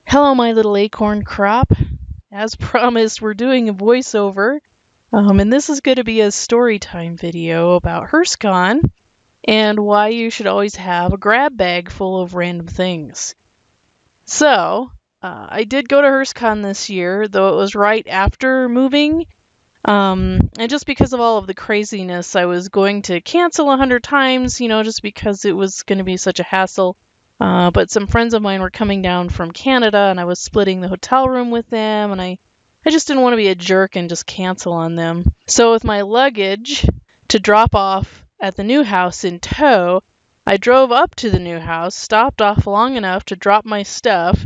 Hello, my little acorn crop. As promised, we're doing a voiceover, and this is going to be a story time video about HearseCon and why you should always have a grab bag full of random things. So, I did go to HearseCon this year, though it was right after moving, and just because of all of the craziness, I was going to cancel 100 times, just because it was going to be such a hassle. But some friends of mine were coming down from Canada, and I was splitting the hotel room with them, and I just didn't want to be a jerk and just cancel on them. So with my luggage to drop off at the new house in tow, I drove up to the new house, stopped off long enough to drop my stuff,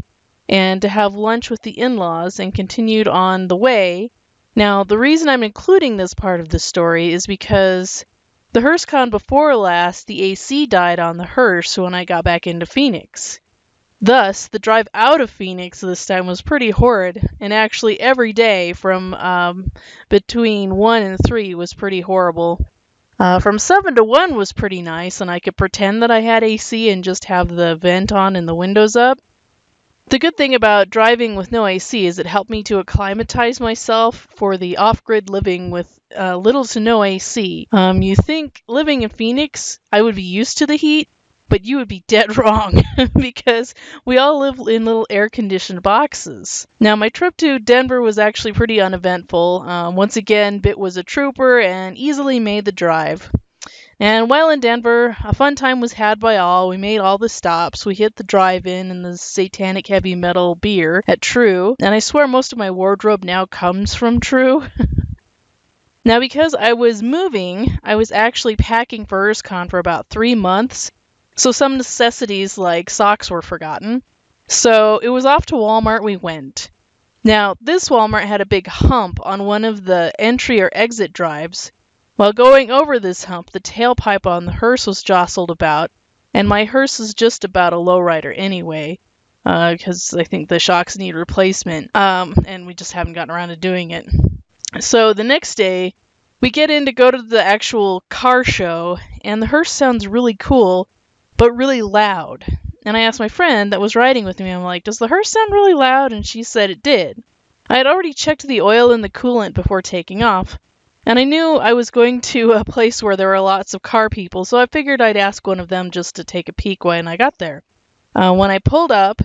and to have lunch with the in-laws, and continued on the way. Now, the reason I'm including this part of the story is because the HearseCon before last, the AC died on the Hearse when I got back into Phoenix. Thus, the drive out of Phoenix this time was pretty horrid, and actually every day from between 1 and 3 was pretty horrible. From 7 to 1 was pretty nice, and I could pretend that I had AC and just have the vent on and the windows up. The good thing about driving with no AC is it helped me to acclimatize myself for the off-grid living with little to no AC. You think living in Phoenix, I would be used to the heat, but you would be dead wrong because we all live in little air-conditioned boxes. Now, my trip to Denver was actually pretty uneventful. Once again, Bit was a trooper and easily made the drive. And while in Denver, a fun time was had by all. We made all the stops. We hit the drive-in and the satanic heavy metal beer at True. And I swear most of my wardrobe now comes from True. Now, because I was moving, I was actually packing for HearseCon for about 3 months. So some necessities like socks were forgotten. So it was off to Walmart we went. Now, this Walmart had a big hump on one of the entry or exit drives. While going over this hump, the tailpipe on the Hearse was jostled about, and my Hearse is just about a lowrider anyway, because I think the shocks need replacement, and we just haven't gotten around to doing it. So the next day, we get in to go to the actual car show, and the Hearse sounds really cool, but really loud. And I asked my friend that was riding with me, I'm like, does the Hearse sound really loud? And she said it did. I had already checked the oil and the coolant before taking off. And I knew I was going to a place where there were lots of car people, so I figured I'd ask one of them just to take a peek when I got there. When I pulled up,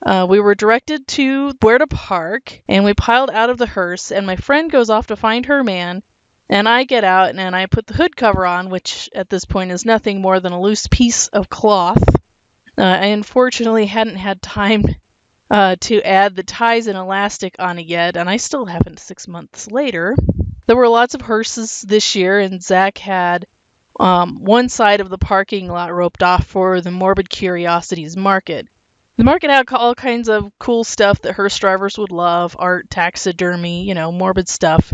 we were directed to where to park, and we piled out of the Hearse, and my friend goes off to find her man, and I get out, and I put the hood cover on, which at this point is nothing more than a loose piece of cloth. I unfortunately hadn't had time to add the ties and elastic on it yet, and I still haven't 6 months later. There were lots of Hearses this year, and Zach had one side of the parking lot roped off for the Morbid Curiosities Market. The market had all kinds of cool stuff that Hearse drivers would love, art, taxidermy, morbid stuff,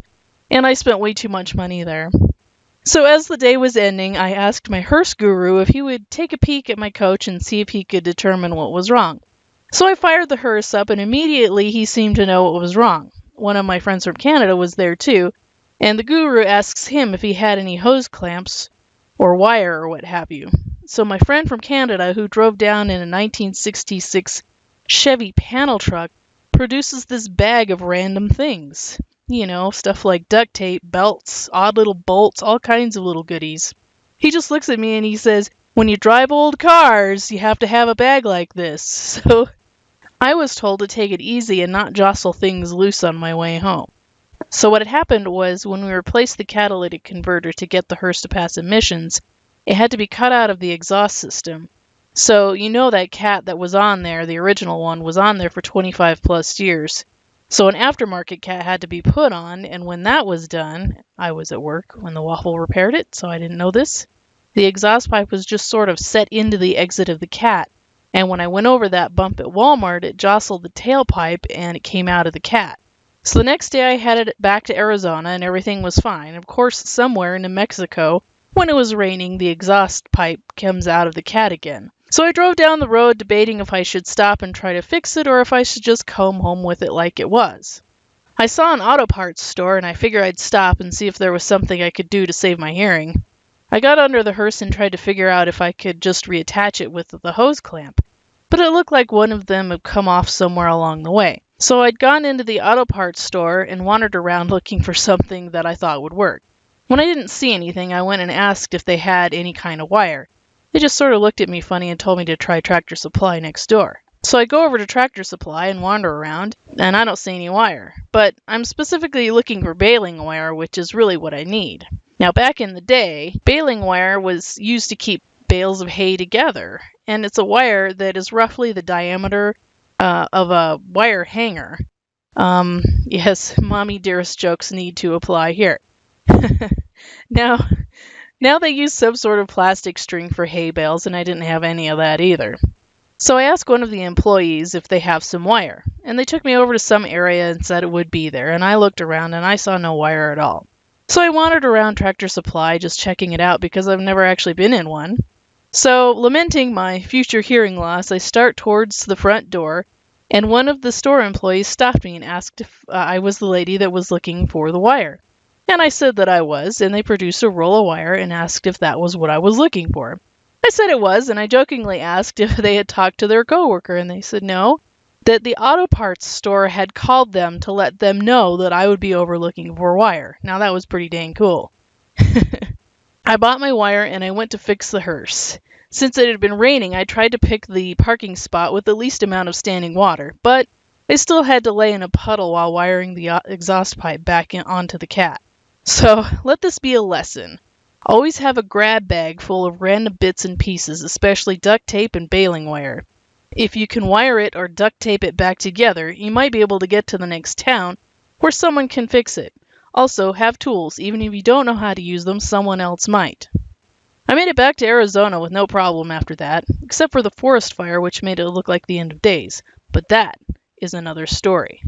and I spent way too much money there. So as the day was ending, I asked my Hearse guru if he would take a peek at my coach and see if he could determine what was wrong. So I fired the Hearse up, and immediately he seemed to know what was wrong. One of my friends from Canada was there too, and the guru asks him if he had any hose clamps or wire or what have you. So my friend from Canada, who drove down in a 1966 Chevy panel truck, produces this bag of random things. Stuff like duct tape, belts, odd little bolts, all kinds of little goodies. He just looks at me and he says, when you drive old cars, you have to have a bag like this. So I was told to take it easy and not jostle things loose on my way home. So what had happened was when we replaced the catalytic converter to get the Hearse to pass emissions, it had to be cut out of the exhaust system. So that cat that was on there, the original one, was on there for 25 plus years. So an aftermarket cat had to be put on, and when that was done, I was at work when the Waffle repaired it, so I didn't know this. The exhaust pipe was just sort of set into the exit of the cat, and when I went over that bump at Walmart, it jostled the tailpipe and it came out of the cat. So the next day I headed back to Arizona and everything was fine. Of course, somewhere in New Mexico, when it was raining, the exhaust pipe comes out of the cat again. So I drove down the road debating if I should stop and try to fix it or if I should just come home with it like it was. I saw an auto parts store and I figured I'd stop and see if there was something I could do to save my hearing. I got under the Hearse and tried to figure out if I could just reattach it with the hose clamp. but it looked like one of them had come off somewhere along the way. So I'd gone into the auto parts store and wandered around looking for something that I thought would work. When I didn't see anything, I went and asked if they had any kind of wire. They just sort of looked at me funny and told me to try Tractor Supply next door. So I go over to Tractor Supply and wander around, and I don't see any wire. But I'm specifically looking for baling wire, which is really what I need. Now, back in the day, baling wire was used to keep bales of hay together, and it's a wire that is roughly the diameter of a wire hanger. Yes, mommy dearest jokes need to apply here. Now they use some sort of plastic string for hay bales, and I didn't have any of that either. So I asked one of the employees if they have some wire, and they took me over to some area and said it would be there, and I looked around and I saw no wire at all. So I wandered around Tractor Supply just checking it out because I've never actually been in one. So, lamenting my future hearing loss, I start towards the front door, and one of the store employees stopped me and asked if I was the lady that was looking for the wire. And I said that I was, and they produced a roll of wire and asked if that was what I was looking for. I said it was, and I jokingly asked if they had talked to their coworker, and they said no, that the auto parts store had called them to let them know that I would be over looking for wire. Now that was pretty dang cool. I bought my wire and I went to fix the hearse. Since it had been raining, I tried to pick the parking spot with the least amount of standing water, but I still had to lay in a puddle while wiring the exhaust pipe back onto the cat. So let this be a lesson. Always have a grab bag full of random bits and pieces, especially duct tape and baling wire. If you can wire it or duct tape it back together, you might be able to get to the next town where someone can fix it. Also, have tools. Even if you don't know how to use them, someone else might. I made it back to Arizona with no problem after that, except for the forest fire, which made it look like the end of days. But that is another story.